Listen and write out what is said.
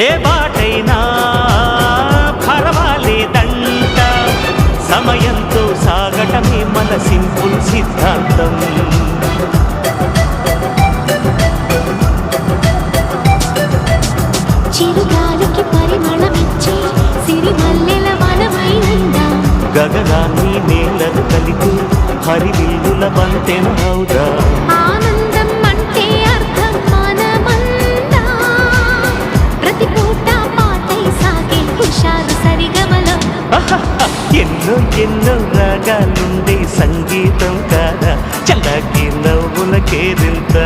ఏ బాటైనా పర్వాలేదంట, సమయంతో సాగటమే మన సింపుల్ సిద్ధాంతం. చిరుగాలికి పరిమళమిచ్చే సిరిమల్లెల వనమైనందా, గగనాన్ని నేలను కలిపి హరివిల్లుల బంతెన హౌదా. ఆనందం అంటే అర్థం మనమందా, ప్రతి పూట పాటై సాగే హుషారు సరిగమలో. ఎన్నో ఎన్నో రాగాలుండే సంగీతం కాదా, చల్లకి నవ్వుల కేరింత.